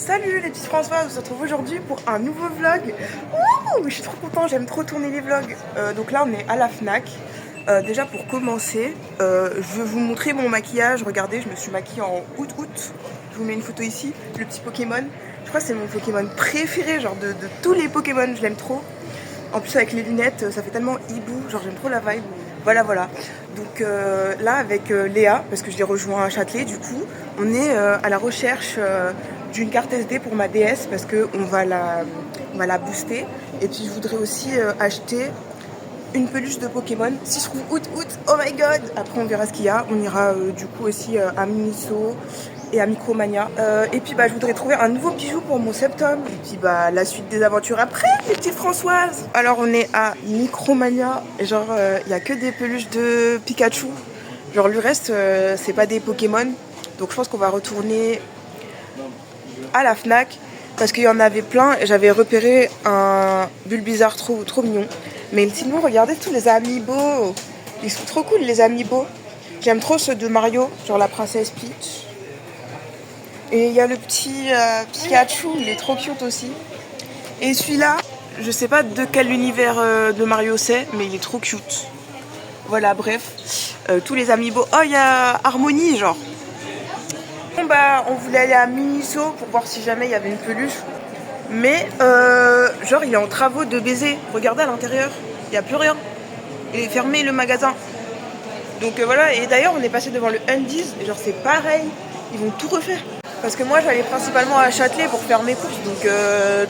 Salut les petites Françoises, on se retrouve aujourd'hui pour un nouveau vlog. Ouh, je suis trop contente, j'aime trop tourner les vlogs. Donc là on est à la Fnac. Déjà pour commencer, je vais vous montrer mon maquillage. Regardez, je me suis maquillée en août. Je vous mets une photo ici, le petit Pokémon. Je crois que c'est mon Pokémon préféré, genre de tous les Pokémon, je l'aime trop. En plus avec les lunettes, ça fait tellement hibou, genre j'aime trop la vibe. Voilà. Donc là avec Léa, parce que je l'ai rejoint à Châtelet du coup, on est à la recherche d'une carte SD pour ma DS parce qu'on va la booster. Et puis je voudrais aussi acheter une peluche de Pokémon. Si je trouve août, oh my god. Après on verra ce qu'il y a. On ira du coup aussi à Miniso et à Micromania. Et puis je voudrais trouver un nouveau bijou pour mon septum. Et puis la suite des aventures après, les petites Françoises. Alors on est à Micromania. Genre il n'y a que des peluches de Pikachu. Genre le reste c'est pas des Pokémon. Donc je pense qu'on va retourner à la Fnac parce qu'il y en avait plein et j'avais repéré un Bulbizarre trop mignon. Mais sinon regardez tous les amiibo, ils sont trop cool les amiibo. J'aime trop ceux de Mario, genre la princesse Peach. Et il y a le petit Pikachu, il est trop cute aussi. Et celui-là, je sais pas de quel univers de Mario c'est, mais il est trop cute. Voilà, bref, tous les amiibo. Oh, il y a Harmonie, genre. Bon on voulait aller à Miniso pour voir si jamais il y avait une peluche. Mais genre il est en travaux de baiser. Regardez à l'intérieur, il n'y a plus rien. Il est fermé le magasin. Donc voilà, et d'ailleurs on est passé devant le Undies, et genre c'est pareil, ils vont tout refaire. Parce que moi j'allais principalement à Châtelet pour faire mes courses, donc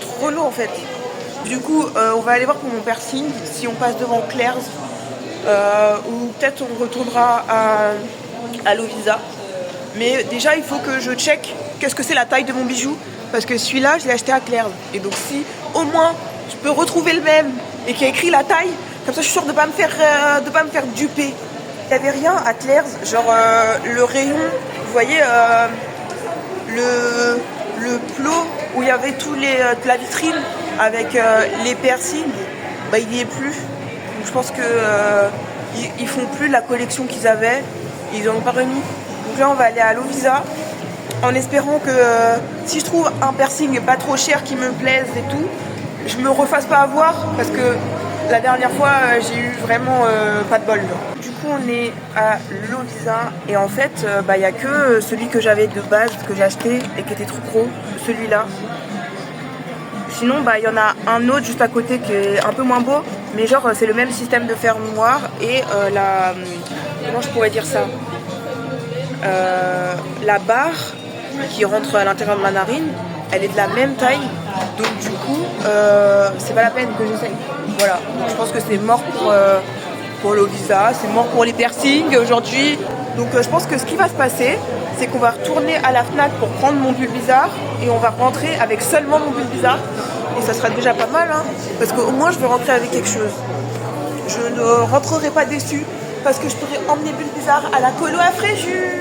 trop lourd en fait. Du coup on va aller voir pour mon piercing, si on passe devant Claire's, ou peut-être on retournera à Lovisa. Mais déjà il faut que je check qu'est-ce que c'est la taille de mon bijou. Parce que celui-là je l'ai acheté à Claire's. Et donc si au moins je peux retrouver le même et qu'il y a écrit la taille, comme ça je suis sûre de pas me faire duper. Il n'y avait rien à Claire's, genre le rayon, vous voyez le plot où il y avait tous la vitrine avec les piercings, il n'y est plus. Donc je pense que ils font plus la collection qu'ils avaient, ils n'en ont pas remis. Donc là on va aller à Lovisa en espérant que si je trouve un piercing pas trop cher qui me plaise et tout, je me refasse pas avoir parce que la dernière fois j'ai eu vraiment pas de bol. Du coup on est à Lovisa et en fait il n'y a que celui que j'avais de base que j'ai acheté et qui était trop gros, celui-là. Sinon il y en a un autre juste à côté qui est un peu moins beau, mais genre c'est le même système de fermoir et comment je pourrais dire ça, la barre qui rentre à l'intérieur de ma narine, elle est de la même taille, donc du coup c'est pas la peine que j'essaye. Voilà, donc je pense que c'est mort pour Lovisa, c'est mort pour les piercings aujourd'hui. Donc je pense que ce qui va se passer, c'est qu'on va retourner à la Fnac pour prendre mon Bulbizarre et on va rentrer avec seulement mon Bulbizarre. Et ça sera déjà pas mal, hein, parce qu'au moins je vais rentrer avec quelque chose. Je ne rentrerai pas déçue parce que je pourrais emmener Bulbizarre à la colo à Fréjus.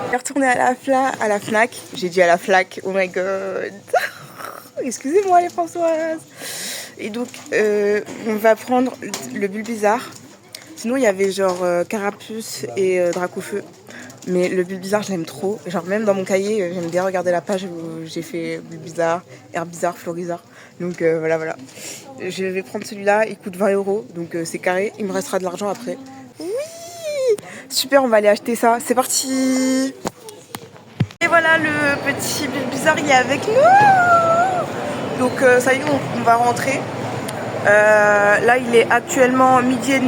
Je vais retourner à la Fnac. J'ai dit à la Fnac, oh my god. Excusez-moi les Françoises. Et donc on va prendre le Bulbizarre. Sinon il y avait genre Carapuce et Dracofeu. Mais le Bulbizarre je l'aime trop. Genre même dans mon cahier j'aime bien regarder la page où j'ai fait Bulbizarre, Herbizarre, Florizarre. Donc voilà. Je vais prendre celui-là, il coûte 20 €. Donc c'est carré, il me restera de l'argent après. Oui, super, on va aller acheter ça. C'est parti. Et voilà, le petit Bulbizarre il est avec nous. Donc ça y est, on va rentrer. Là il est actuellement 12h30.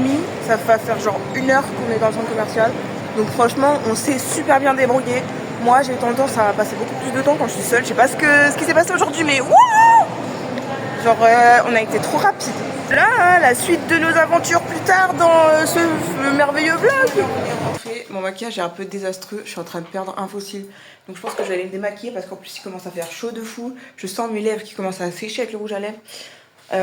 Ça va faire genre 1 heure qu'on est dans le centre commercial. Donc franchement on s'est super bien débrouillé. Moi j'ai tendance à passer beaucoup plus de temps quand je suis seule. Je sais pas ce qui s'est passé aujourd'hui, mais wouh, genre on a été trop rapide. Là la suite de nos aventures plus tard dans ce merveilleux vlog. Mon maquillage est un peu désastreux, je suis en train de perdre un fossile. Donc je pense que j'allais me démaquiller parce qu'en plus il commence à faire chaud de fou. Je sens mes lèvres qui commencent à sécher avec le rouge à lèvres.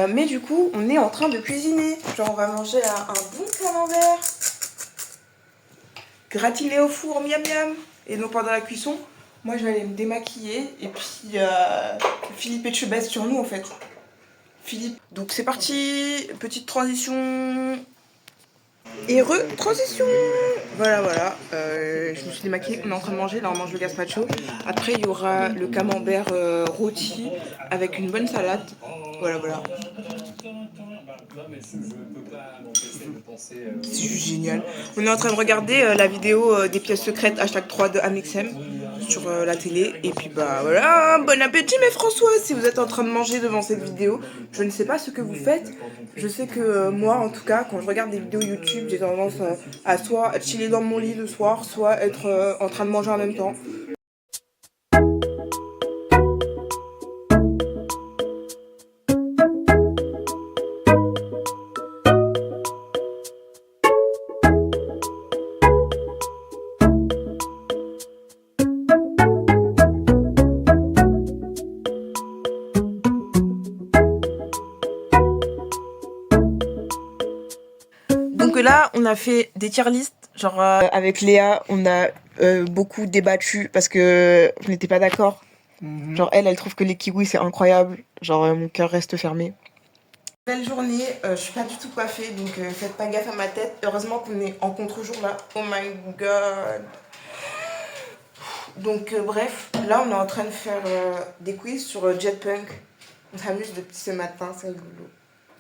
Mais du coup on est en train de cuisiner. Genre on va manger un bon camembert gratiné au four, miam miam. Et donc pendant la cuisson, moi je vais aller me démaquiller. Et puis Philippe et Chebès sur nous en fait. Philippe. Donc c'est parti, petite transition. Et transition. Voilà, voilà. Je me suis démaquillée. On est en train de manger. Là, on mange le gazpacho. Après, il y aura le camembert rôti avec une bonne salade. Voilà, voilà. C'est juste génial. On est en train de regarder la vidéo des pièces secrètes #3 de Amixem sur la télé. Et puis bah voilà, bon appétit mes François. Si vous êtes en train de manger devant cette vidéo, je ne sais pas ce que vous faites. Je sais que moi en tout cas, quand je regarde des vidéos YouTube, j'ai tendance à soit chiller dans mon lit le soir, soit être en train de manger en même temps. Donc là, on a fait des tier lists. Genre, avec Léa, on a beaucoup débattu parce que on n'était pas d'accord. Genre, elle trouve que les kiwis, c'est incroyable. Genre, mon cœur reste fermé. Belle journée, je suis pas du tout coiffée, donc faites pas gaffe à ma tête. Heureusement qu'on est en contre-jour là. Oh my god. Donc, bref, là, on est en train de faire des quiz sur Jetpunk. On s'amuse depuis ce matin, c'est rigolo.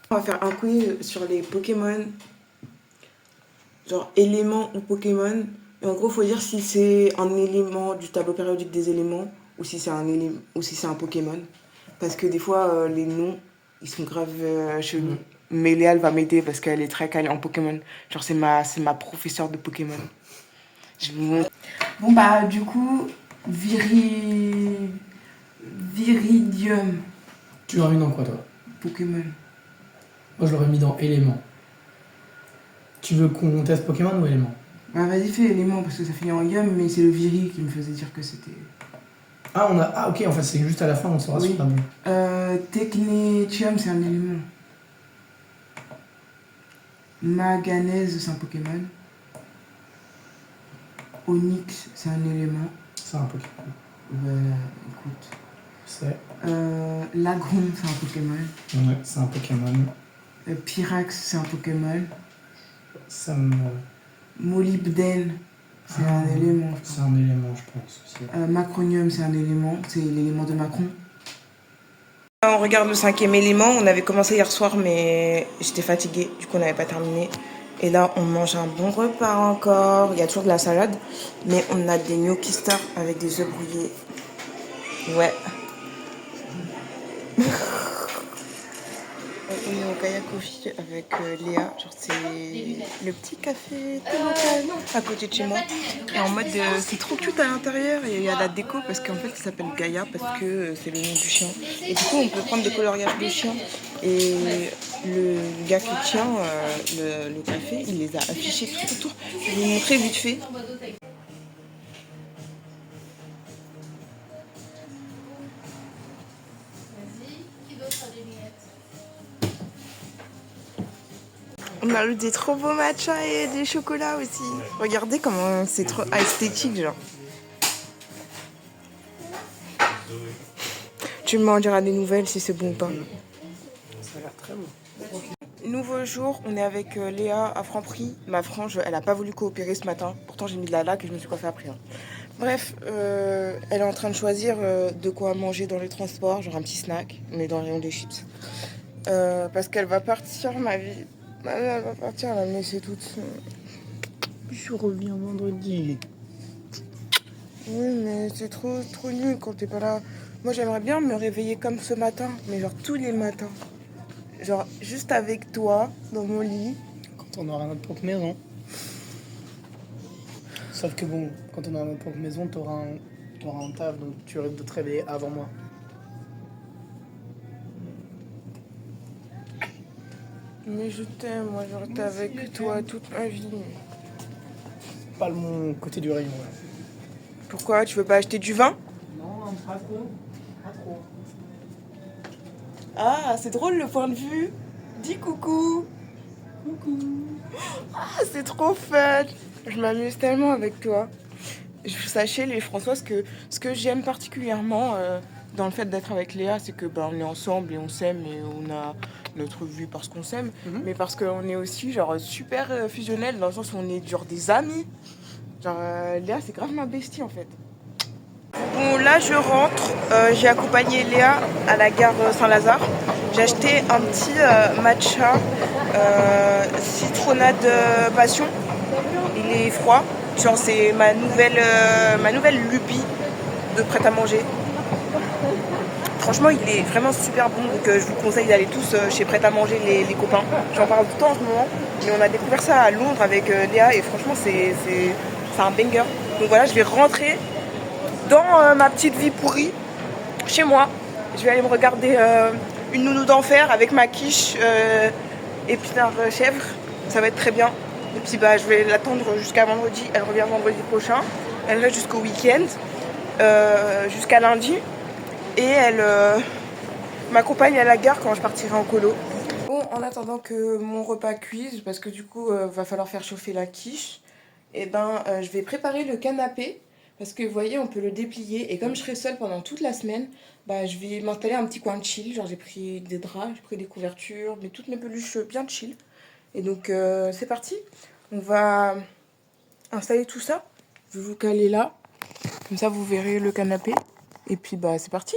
On va faire un quiz sur les Pokémon. Genre élément ou Pokémon. Et en gros, faut dire si c'est un élément du tableau périodique des éléments ou si c'est un Pokémon. Parce que des fois, les noms, ils sont grave chelous. Mais Léa, elle va m'aider parce qu'elle est très calée en Pokémon. Genre, c'est ma professeure de Pokémon. Je vous montre. Bon, bah, du coup, Viridium. Tu l'aurais mis dans quoi, toi? Pokémon. Moi, je l'aurais mis dans élément. Tu veux qu'on teste Pokémon ou élément? Bah, vas-y, fais élément parce que ça finit en Yum, mais c'est le Viri qui me faisait dire que c'était. Ah, ok, en fait, c'est juste à la fin, on saura Oui. sur la nuit. Technetium, c'est un élément. Manganèse, c'est un Pokémon. Onyx, c'est un élément. C'est un Pokémon. Bah, écoute. C'est. Lagron, c'est un Pokémon. Ouais, c'est un Pokémon. Pyrax, c'est un Pokémon. Ça me. Molybdène, c'est un élément. C'est un élément, je pense aussi. Macronium, c'est un élément. C'est l'élément de Macron. On regarde le 5e élément. On avait commencé hier soir, mais j'étais fatiguée. Du coup, on n'avait pas terminé. Et là, on mange un bon repas encore. Il y a toujours de la salade. Mais on a des gnocchi stars avec des œufs brouillés. Ouais. On est au Gaia Coffee avec Léa. Genre, c'est le petit café tout local à côté de chez moi. Et en mode, c'est trop cute à l'intérieur. Et il y a la déco parce qu'en fait, ça s'appelle Gaia parce que c'est le nom du chien. Et du coup, on peut prendre des coloriages de chien. Et le gars qui tient le café, il les a affichés tout autour. Je vais vous montrer vite fait. On a eu des trop beaux matchas et des chocolats aussi. Regardez comment c'est trop esthétique, genre. Tu m'en diras des nouvelles si c'est bon ou pas. Ça a l'air très bon. Nouveau jour, on est avec Léa à Franprix. Ma frange, elle a pas voulu coopérer ce matin. Pourtant, j'ai mis de la laque et je me suis coiffée après. Hein. Bref, elle est en train de choisir de quoi manger dans les transports, genre un petit snack, mais dans le rayon des chips. Parce qu'elle va partir, ma vie. Elle va partir, elle va me laisser toute seule. Je reviens vendredi. Oui, mais c'est trop nul quand t'es pas là. Moi, j'aimerais bien me réveiller comme ce matin, mais genre tous les matins. Genre juste avec toi, dans mon lit. Quand on aura notre propre maison. Sauf que bon, quand on aura notre propre maison, t'auras un taf, donc tu risques de te réveiller avant moi. Mais je t'aime, moi, genre t'es avec toi toute ma vie. Pas mon côté du rayon, ouais. Pourquoi? Tu veux pas acheter du vin? Non, pas trop. Pas trop. Ah, c'est drôle le point de vue. Dis coucou. Coucou. Ah, c'est trop fun. Je m'amuse tellement avec toi. Sachez les François, ce que j'aime particulièrement dans le fait d'être avec Léa, c'est que on est ensemble et on s'aime et notre vie parce qu'on s'aime, mais parce qu'on est aussi genre super fusionnels dans le sens où on est genre des amis. Genre Léa c'est grave ma bestie en fait. Bon là je rentre, j'ai accompagné Léa à la gare Saint-Lazare. J'ai acheté un petit matcha citronnade passion. Il est froid, genre c'est ma nouvelle lubie de prêt à manger. Franchement il est vraiment super bon, donc je vous conseille d'aller tous chez prêt à manger les copains. J'en parle tout le temps en ce moment, mais on a découvert ça à Londres avec Léa et franchement c'est un banger. Donc voilà, je vais rentrer dans ma petite vie pourrie chez moi. Je vais aller me regarder une nounou d'enfer avec ma quiche épinard chèvre. Ça va être très bien. Et puis bah je vais l'attendre jusqu'à vendredi. Elle revient vendredi prochain. Elle reste jusqu'au week-end, jusqu'à lundi. Et elle m'accompagne à la gare quand je partirai en colo. Bon, en attendant que mon repas cuise, parce que du coup va falloir faire chauffer la quiche, et je vais préparer le canapé. Parce que vous voyez, on peut le déplier. Et comme je serai seule pendant toute la semaine, je vais m'installer un petit coin de chill. Genre j'ai pris des draps, j'ai pris des couvertures, mais toutes mes peluches bien chill. Et donc c'est parti. On va installer tout ça. Je vais vous caler là. Comme ça vous verrez le canapé. Et puis c'est parti.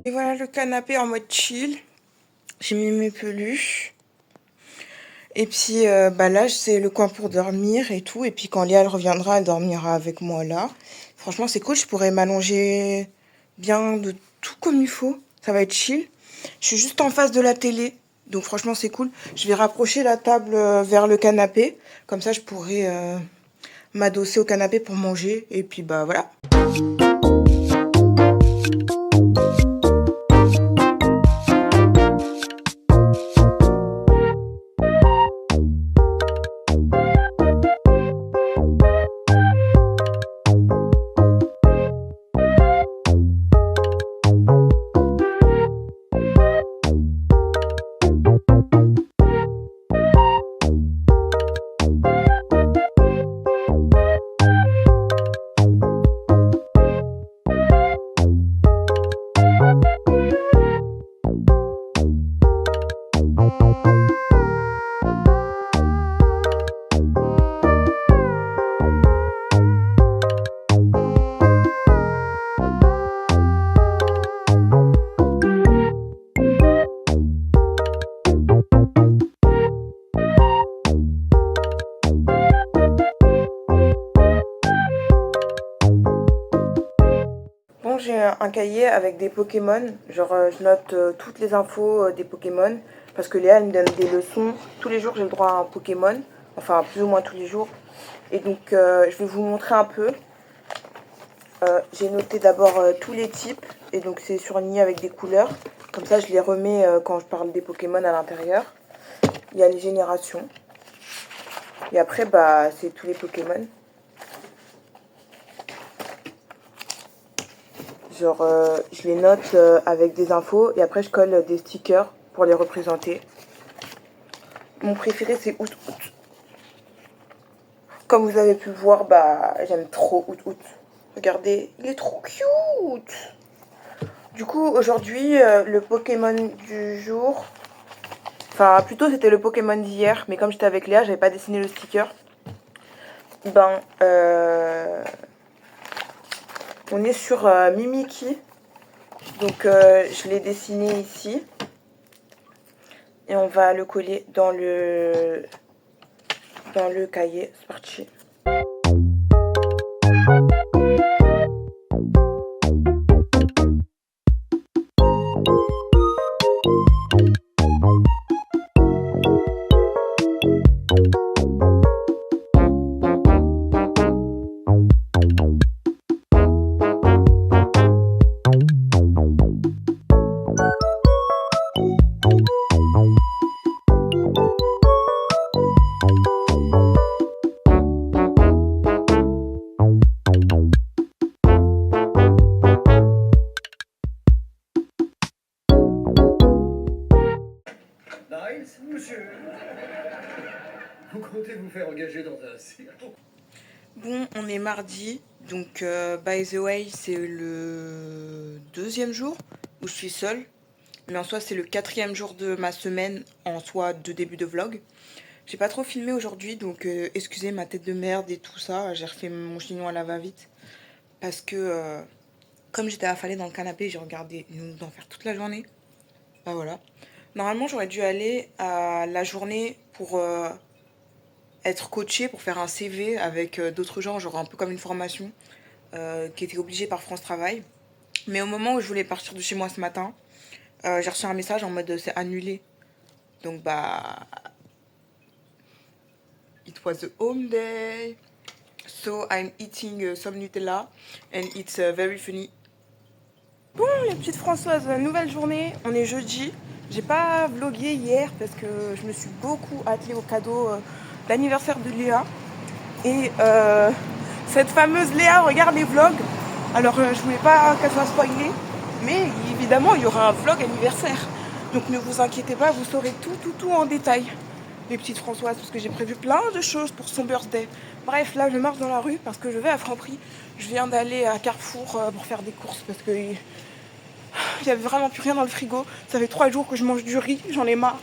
Et voilà le canapé en mode chill. J'ai mis mes peluches. Et puis là, c'est le coin pour dormir et tout. Et puis quand Léa elle reviendra, elle dormira avec moi là. Franchement, c'est cool. Je pourrais m'allonger bien de tout comme il faut. Ça va être chill. Je suis juste en face de la télé. Donc franchement, c'est cool. Je vais rapprocher la table vers le canapé. Comme ça, je pourrai m'adosser au canapé pour manger. Et puis voilà. Bon, j'ai un cahier avec des Pokémon. Genre, je note toutes les infos des Pokémon. Parce que Léa, elle me donne des leçons. Tous les jours, j'ai le droit à un Pokémon. Enfin, plus ou moins tous les jours. Et donc, je vais vous montrer un peu. J'ai noté d'abord tous les types. Et donc, c'est surligné avec des couleurs. Comme ça, je les remets quand je parle des Pokémon à l'intérieur. Il y a les générations. Et après, c'est tous les Pokémon. Genre, je les note avec des infos et après je colle des stickers pour les représenter. Mon préféré c'est Out Out. Comme vous avez pu le voir, j'aime trop Out Out. Regardez, il est trop cute. Du coup, aujourd'hui, le Pokémon du jour... Enfin, plutôt c'était le Pokémon d'hier, mais comme j'étais avec Léa, j'avais pas dessiné le sticker. On est sur Mimikyu. Donc je l'ai dessiné ici. Et on va le coller dans le cahier. C'est parti. monsieur. Vous comptez vous faire engager dans un cirque? Bon, on est mardi, donc by the way, c'est le 2e jour où je suis seule. Mais en soi, c'est le 4e jour de ma semaine, en soi, de début de vlog. J'ai pas trop filmé aujourd'hui, donc excusez ma tête de merde et tout ça. J'ai refait mon chignon à la va-vite. Parce que, comme j'étais affalée dans le canapé, j'ai regardé une d'en faire toute la journée. Bah voilà. Normalement, j'aurais dû aller à la journée pour être coachée, pour faire un CV avec d'autres gens, genre un peu comme une formation, qui était obligée par France Travail. Mais au moment où je voulais partir de chez moi ce matin, j'ai reçu un message en mode c'est annulé. Donc bah... It was a home day. So I'm eating some Nutella and it's very funny. Bon les petites Françoises, nouvelle journée, on est jeudi. J'ai pas vlogué hier parce que je me suis beaucoup attelée au cadeau d'anniversaire de Léa. Et cette fameuse Léa regarde les vlogs. Alors je voulais pas qu'elle soit spoilée, mais évidemment il y aura un vlog anniversaire. Donc ne vous inquiétez pas, vous saurez tout en détail, les petites Françoises, parce que j'ai prévu plein de choses pour son birthday. Bref, là je marche dans la rue parce que je vais à Franprix. Je viens d'aller à Carrefour pour faire des courses parce que il y avait vraiment plus rien dans le frigo. Ça fait 3 jours que je mange du riz, j'en ai marre.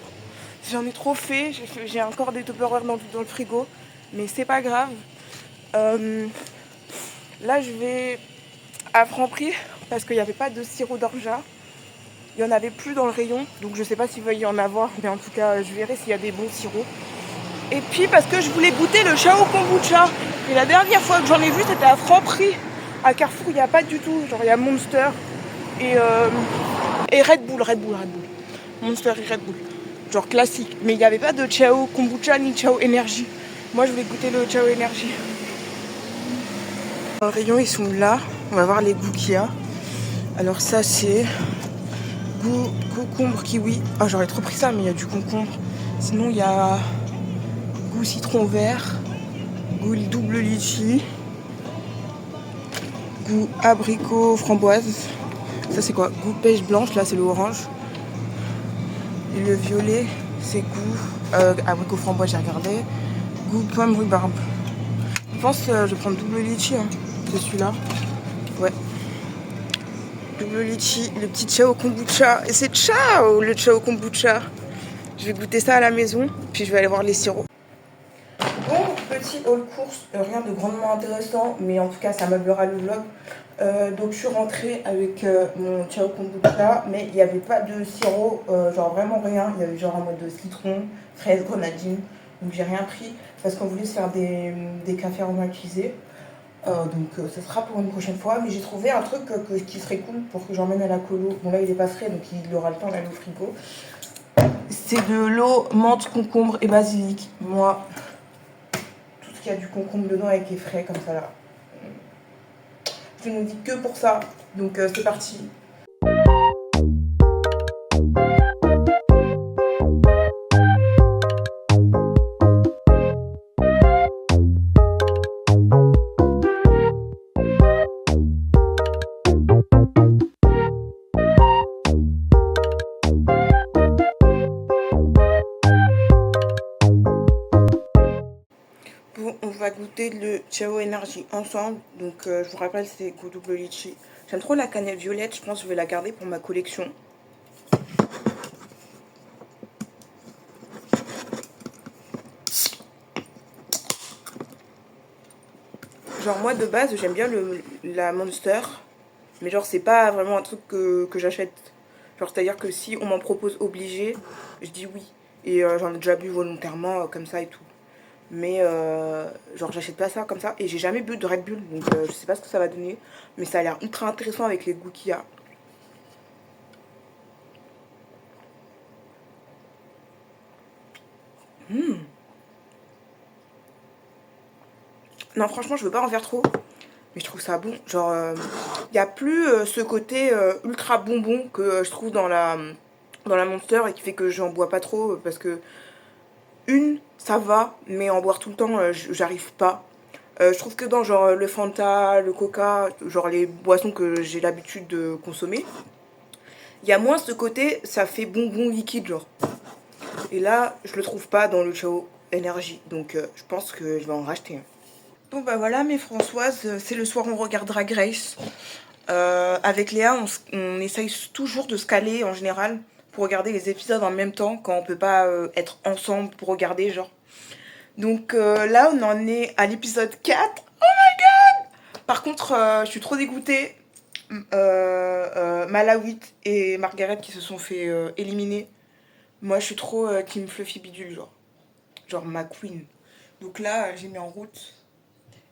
J'en ai trop fait, j'ai encore des Tupperware dans le frigo, mais c'est pas grave. Là je vais à Franprix parce qu'il n'y avait pas de sirop d'orgeat. Il n'y en avait plus dans le rayon, donc je sais pas s'il va y en avoir, mais en tout cas je verrai s'il y a des bons sirops. Et puis parce que je voulais goûter le Chao Kombucha. Et la dernière fois que j'en ai vu c'était à Franprix. À Carrefour il n'y a pas du tout, genre il y a Monster et Red Bull. Monster et Red Bull, genre classique. Mais il n'y avait pas de Chao Kombucha ni Chao Energy. Moi je voulais goûter le Chao Energy. Les rayons ils sont là, on va voir les goûts qu'il y a. Alors ça c'est goût concombre kiwi. Ah j'aurais trop pris ça mais il y a du concombre. Sinon il y a goût citron vert, goût double litchi, goût abricot framboise. Ça c'est quoi? Goût pêche blanche, là c'est le orange. Et le violet c'est goût abricot framboise, j'ai regardé. Goût pomme rhubarbe. Je pense que je vais prendre double litchi, hein. C'est celui-là. Ouais. Double litchi, le petit Chao Kombucha. Et c'est ciao le Chao Kombucha. Je vais goûter ça à la maison, puis je vais aller voir les sirops. Bon, petit haul course, rien de grandement intéressant, mais en tout cas ça meublera le vlog. Donc je suis rentrée avec mon Chao Kombucha, mais il n'y avait pas de sirop, genre vraiment rien. Il y avait genre en mode de citron, fraise, grenadine. Donc j'ai rien pris parce qu'on voulait se faire des cafés aromatisés. Donc ça sera pour une prochaine fois, mais j'ai trouvé un truc qui serait cool pour que j'emmène à la colo. Bon là il est pas frais donc il aura le temps d'aller au frigo. C'est de l'eau menthe, concombre et basilic. Moi, tout ce qui a du concombre dedans et qui est frais comme ça là, je ne dis que pour ça. Donc c'est parti. Bon, on va goûter le Chao Energy ensemble. Donc je vous rappelle c'est goût double litchi. J'aime trop la cannelle violette, je pense que je vais la garder pour ma collection. Genre moi de base j'aime bien la Monster. Mais genre c'est pas vraiment un truc que j'achète. Genre c'est à dire que si on m'en propose obligé, je dis oui. Et j'en ai déjà bu volontairement comme ça et tout. Mais genre j'achète pas ça comme ça. Et j'ai jamais bu de Red Bull. Donc je sais pas ce que ça va donner. Mais ça a l'air ultra intéressant avec les goûts qu'il y a. Non franchement je veux pas en faire trop. Mais je trouve ça bon. Genre il n'y a plus ce côté ultra bonbon que je trouve dans la Monster. Et qui fait que j'en bois pas trop. Parce que ça va, mais en boire tout le temps, j'arrive pas. Je trouve que dans genre le Fanta, le Coca, genre les boissons que j'ai l'habitude de consommer, il y a moins ce côté, ça fait bonbon liquide genre. Et là, je le trouve pas dans le Ciao Énergie. Donc je pense que je vais en racheter un. Bon bah voilà mes Françoises, c'est le soir on regarde Drag Race. Avec Léa, on essaye toujours de se caler en général pour regarder les épisodes en même temps quand on peut pas être ensemble pour regarder genre. Donc là on en est à l'épisode 4. Oh my god! Par contre je suis trop dégoûtée. Malawit et Margaret qui se sont fait éliminer. Moi je suis trop Team Fluffy Bidule genre ma queen. Donc là j'ai mis en route.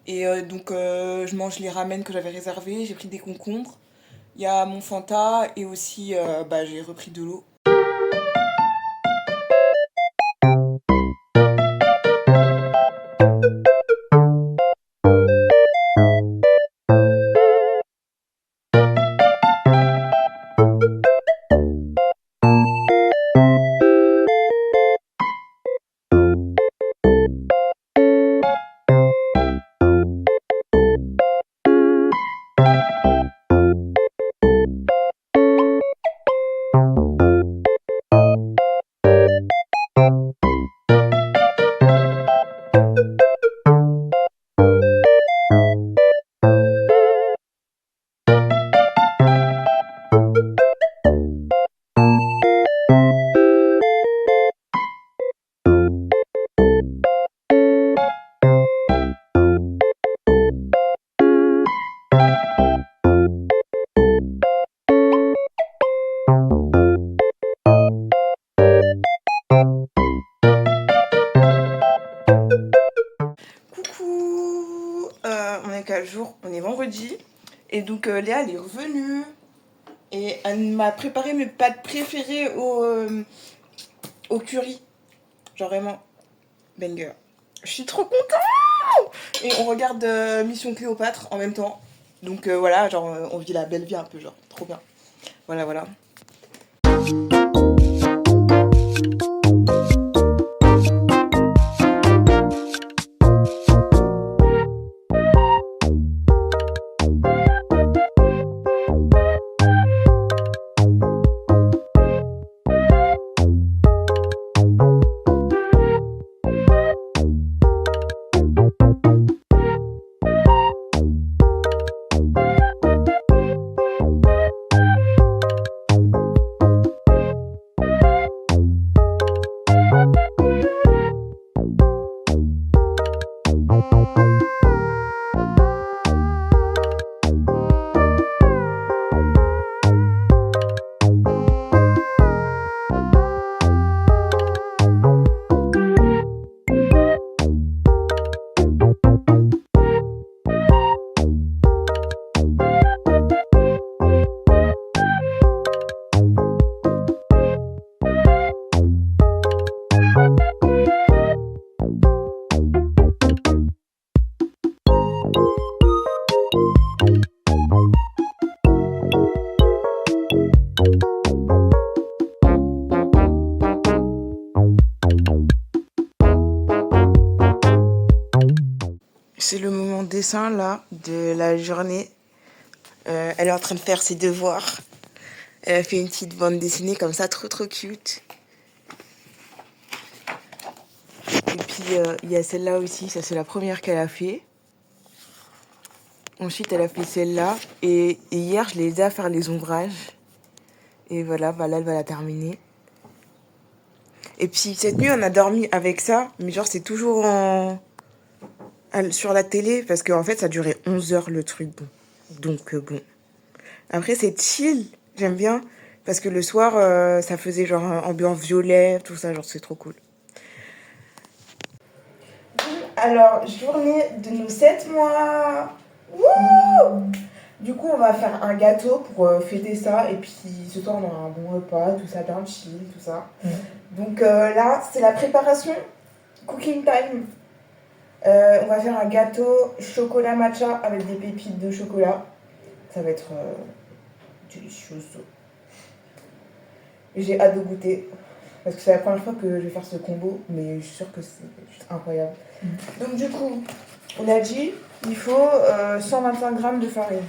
Et donc je mange les ramen que j'avais réservés, j'ai pris des concombres. Il y a mon Fanta et aussi j'ai repris de l'eau. Coucou, on est quel jour? On est vendredi. Et donc Léa elle est revenue. Et elle m'a préparé mes pâtes préférées au curry. Genre vraiment, banger. Je suis trop contente. Et on regarde Mission Cléopâtre en même temps. Donc voilà, genre on vit la belle vie un peu, genre trop bien. Voilà, voilà. C'est le moment dessin là de la journée. Elle est en train de faire ses devoirs. Elle a fait une petite bande dessinée comme ça, trop trop cute. Et puis il y a celle-là aussi, ça c'est la première qu'elle a fait. Ensuite elle a fait celle-là. Et hier je l'ai aidée à faire les ombrages. Et voilà, là elle va la terminer. Et puis cette nuit on a dormi avec ça, mais genre c'est toujours sur la télé, parce qu'en fait ça durait 11 heures le truc. Bon. Donc bon. Après c'est chill, j'aime bien, parce que le soir ça faisait genre ambiance violet, tout ça, genre c'est trop cool. Alors, journée de nos 7 mois. Wouh! Du coup, on va faire un gâteau pour fêter ça. Et puis, ce soir, on aura un bon repas, tout ça, bien chill, tout ça. Donc là, c'est la préparation. Cooking time. On va faire un gâteau chocolat matcha avec des pépites de chocolat. Ça va être délicieux. J'ai hâte de goûter. Parce que c'est la première fois que je vais faire ce combo, mais je suis sûre que c'est juste incroyable. Donc du coup, on a dit, il faut 125 grammes de farine.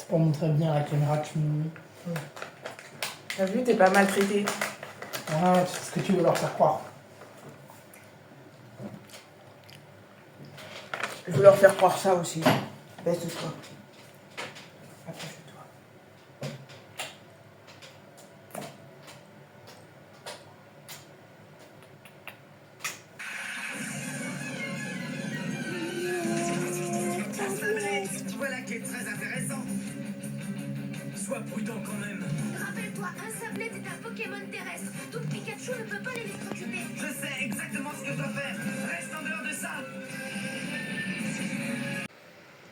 pour montrer bien à la caméra que tu me... T'as vu, t'es pas maltraité. Ouais, c'est ce que tu veux leur faire croire. Je veux leur faire croire ça aussi. Baisse-toi. Approche-toi. Voilà qui est très intéressant. Sois prudent quand même. Rappelle-toi, un sablé est un Pokémon terrestre. Donc Pikachu ne peut pas l'électrocuter. Je sais exactement ce que je dois faire. Reste en dehors de ça.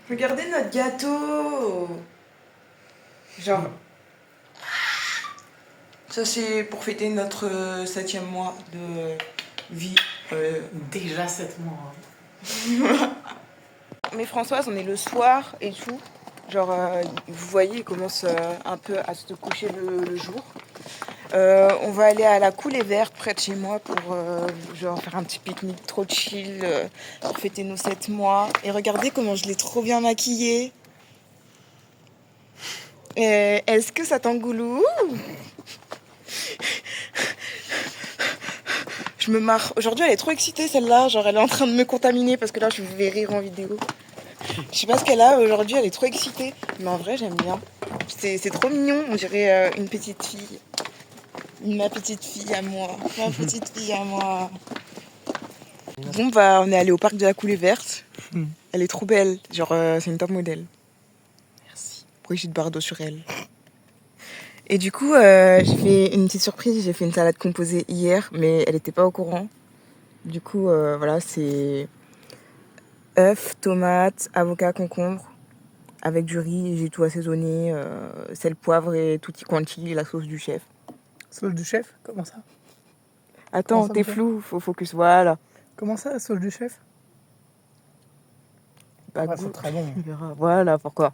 Regardez notre gâteau. Genre. Ça c'est pour fêter notre 7e mois de vie. Déjà 7 mois. Mais Françoise, on est le soir et tout. Genre, vous voyez, il commence un peu à se coucher le jour. On va aller à la Coulée Verte près de chez moi pour genre faire un petit pique-nique trop chill pour fêter nos 7 mois. Et regardez comment je l'ai trop bien maquillée. Est-ce que ça t'engoulou? Je me marre. Aujourd'hui, elle est trop excitée celle-là. Genre, elle est en train de me contaminer parce que là, je vais rire en vidéo. Je sais pas ce qu'elle a aujourd'hui, elle est trop excitée. Mais en vrai, j'aime bien. C'est trop mignon, on dirait une petite fille. Ma petite fille à moi. Ma petite fille à moi. Bon, bah, on est allé au parc de la Coulée Verte. Elle est trop belle. Genre, c'est une top modèle. Merci. Brigitte Bardot sur elle. Et du coup, j'ai fait une petite surprise. J'ai fait une salade composée hier, mais elle était pas au courant. Du coup, voilà, c'est œufs, tomates, avocat, concombre, avec du riz. J'ai tout assaisonné, sel, poivre et tutti quanti, la sauce du chef. Sauce du chef? Comment ça? Attends, Comment ça, t'es monsieur? flou, faut focus, voilà. Comment ça, la sauce du chef? Bah, Ouais, c'est goût. très bon. On verra. Voilà pourquoi.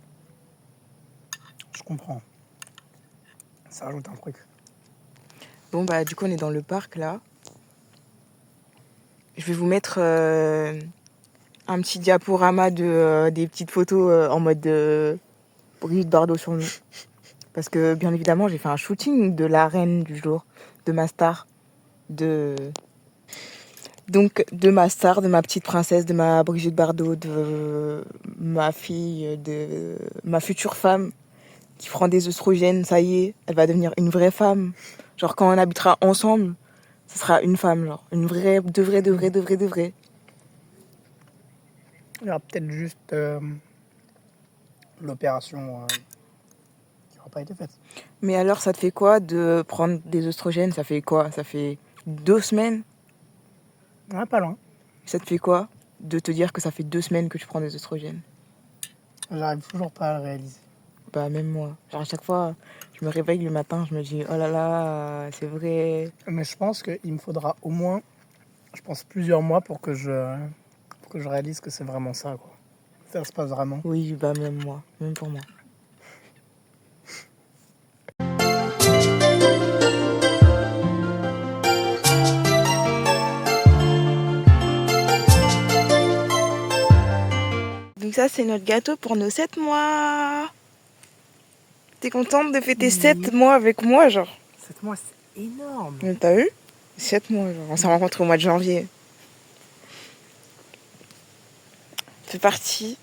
Je comprends. Ça rajoute un truc. Bon, bah, du coup, on est dans le parc là. Je vais vous mettre un petit diaporama des petites photos en mode Brigitte Bardot sur nous. Parce que, bien évidemment, j'ai fait un shooting de la reine du jour, de ma star, donc de ma star, de ma petite princesse, de ma Brigitte Bardot, de ma fille, de ma future femme qui prend des œstrogènes. Ça y est, elle va devenir une vraie femme. Genre, quand on habitera ensemble, ce sera une femme, genre une vraie, de vraie. Il y aura peut-être juste l'opération qui n'aura pas été faite. Mais alors, ça te fait quoi de prendre des œstrogènes? Ça fait quoi? Ça fait 2 semaines? Ouais, pas loin. Ça te fait quoi de te dire que ça fait 2 semaines que tu prends des œstrogènes? J'arrive toujours pas à le réaliser. Bah, même moi. Genre, à chaque fois, je me réveille le matin, je me dis, oh là là, c'est vrai. Mais je pense qu'il me faudra au moins, plusieurs mois pour que je réalise que c'est vraiment ça, quoi. Ça se passe vraiment. Oui, bah, même moi. Même pour moi. Donc ça, c'est notre gâteau pour nos 7 mois. T'es contente de fêter 7 mois avec moi, genre? 7 mois, c'est énorme. Mais t'as vu? 7 mois, genre. On s'est rencontrés au mois de janvier. C'est parti.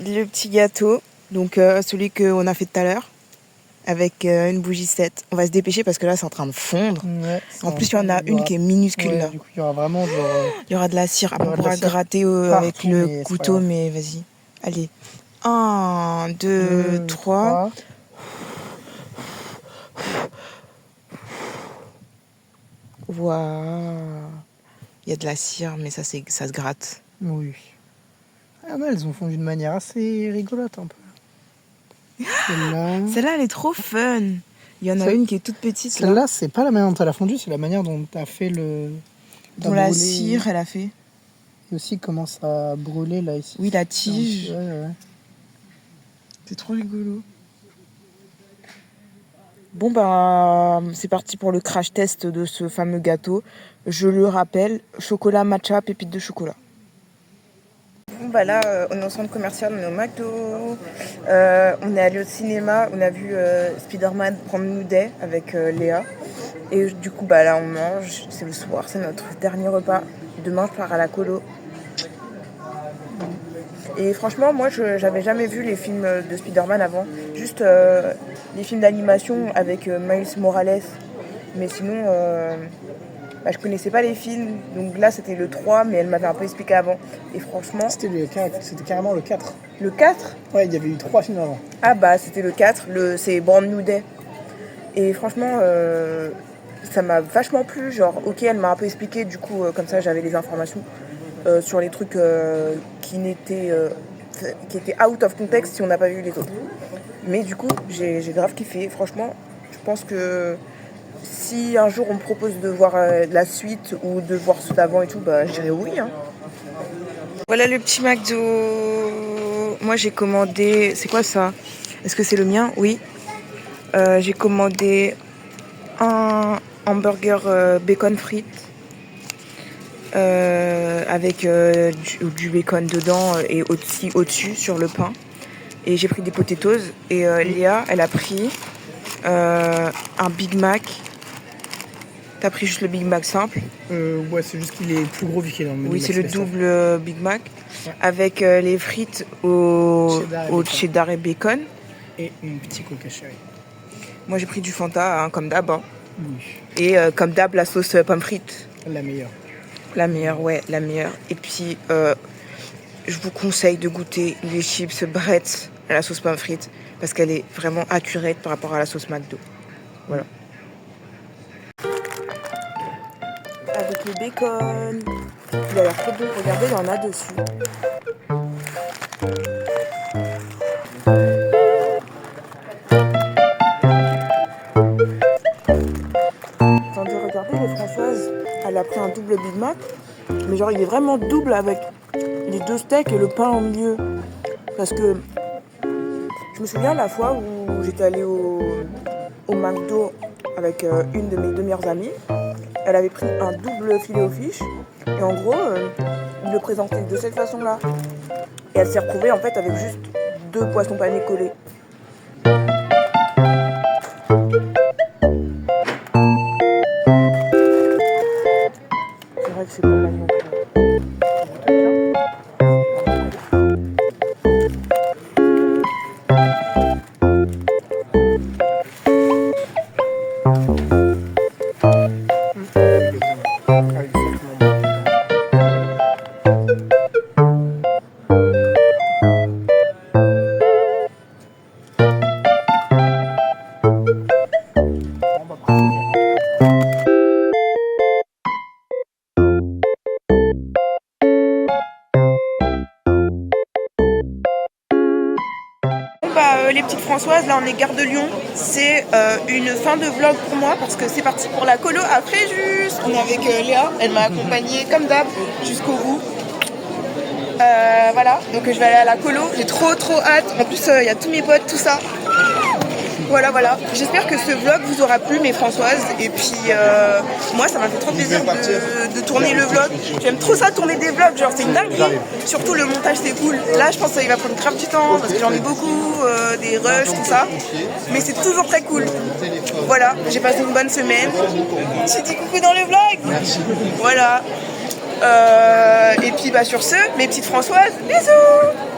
Le petit gâteau. Donc celui qu'on a fait tout à l'heure. Avec une bougie 7. On va se dépêcher parce que là, c'est en train de fondre. Ouais, En plus, il y en a une qui est minuscule, là. Du coup, il y aura vraiment genre... Il y aura de la cire. Il y On aura de la pourra cire gratter avec partout, le mais c'est pas couteau, grave. mais vas-y. Allez. 1, 2, 3. Waouh. Il y a de la cire, mais ça se gratte. Oui. Ah, mais elles ont fondu d'une manière assez rigolote, un peu. Celle-là... Celle-là, elle est trop fun. Il y en a Celle- une qui est toute petite. Celle-là, c'est pas la manière dont elle a fondu, c'est la manière dont t'as fait le... Dont la cire, elle a fait. Et aussi comment ça a brûlé, là, ici. Oui, la tige. Ouais. C'est trop rigolo. Bon, bah, c'est parti pour le crash test de ce fameux gâteau. Je le rappelle, chocolat matcha, pépite de chocolat. Bon, bah là, on est au centre commercial, on est au McDo. On est allé au cinéma, on a vu Spider-Man Brand New Day avec Léa. Et du coup, bah là, on mange. C'est le soir, c'est notre dernier repas. Demain, je pars à la colo. Et franchement, moi, j'avais jamais vu les films de Spider-Man avant. Juste les films d'animation avec Miles Morales. Mais sinon, je connaissais pas les films. Donc là, c'était le 3, mais elle m'avait un peu expliqué avant. Et franchement... C'était carrément le 4. Le 4 ? Ouais, il y avait eu 3 films avant. Ah bah, c'était le 4. C'est Brand New Day. Et franchement... ça m'a vachement plu, genre ok elle m'a un peu expliqué, du coup comme ça j'avais les informations sur les trucs qui étaient out of context si on n'a pas vu les autres. Mais du coup j'ai grave kiffé, franchement je pense que si un jour on me propose de voir la suite ou de voir ceux d'avant et tout, bah je dirais oui hein. Voilà le petit McDo, moi j'ai commandé, c'est quoi ça? Est-ce que c'est le mien? Oui. J'ai commandé un hamburger bacon frites avec du bacon dedans et au-dessus sur le pain. Et j'ai pris des potatoes. Et Léa, elle a pris un Big Mac. T'as pris juste le Big Mac simple? Ouais, c'est juste qu'il est plus gros vu qu'il est dans le menu. Oui, c'est le Max Best double Big Mac. Ouais. Avec les frites au cheddar et bacon. Et un petit coca cherry. Moi, j'ai pris du Fanta, hein, comme d'hab. Hein. Oui. Et comme d'hab, la sauce pomme frite. La meilleure. La meilleure, ouais, la meilleure. Et puis, je vous conseille de goûter les chips Bretz à la sauce pomme frite parce qu'elle est vraiment accurate par rapport à la sauce McDo. Voilà. Avec le bacon. Il a l'air trop bon. Regardez, il y en a dessus. Attendez, regardez, les Françoise, elle a pris un double Big Mac. Mais genre, il est vraiment double avec les 2 steaks et le pain au milieu. Parce que je me souviens la fois où j'étais allée au McDo avec une de mes 2 meilleures amies. Elle avait pris un double filet aux fiches. Et en gros, il le présentait de cette façon-là. Et elle s'est retrouvée en fait avec juste 2 poissons panés collés. C'est vrai que c'est pas mal non plus. Les petites Françoises, là on est gare de Lyon. C'est une fin de vlog pour moi parce que c'est parti pour la colo à Fréjus. On est avec Léa, elle m'a accompagnée comme d'hab jusqu'au bout. Voilà, donc je vais aller à la colo, j'ai trop hâte. En plus il y a tous mes potes, tout ça. Voilà. J'espère que ce vlog vous aura plu, mes Françoises. Et puis moi ça m'a fait trop plaisir de tourner le vlog. J'aime trop ça, tourner des vlogs, genre c'est une dinguerie. Surtout le montage c'est cool. Là je pense qu'il va prendre grave du temps parce que j'en ai beaucoup, des rushs, tout ça. Mais c'est toujours très cool. Voilà, j'ai passé une bonne semaine. J'ai dit coucou dans le vlog. Merci. Voilà. Et puis sur ce, mes petites Françoises, bisous.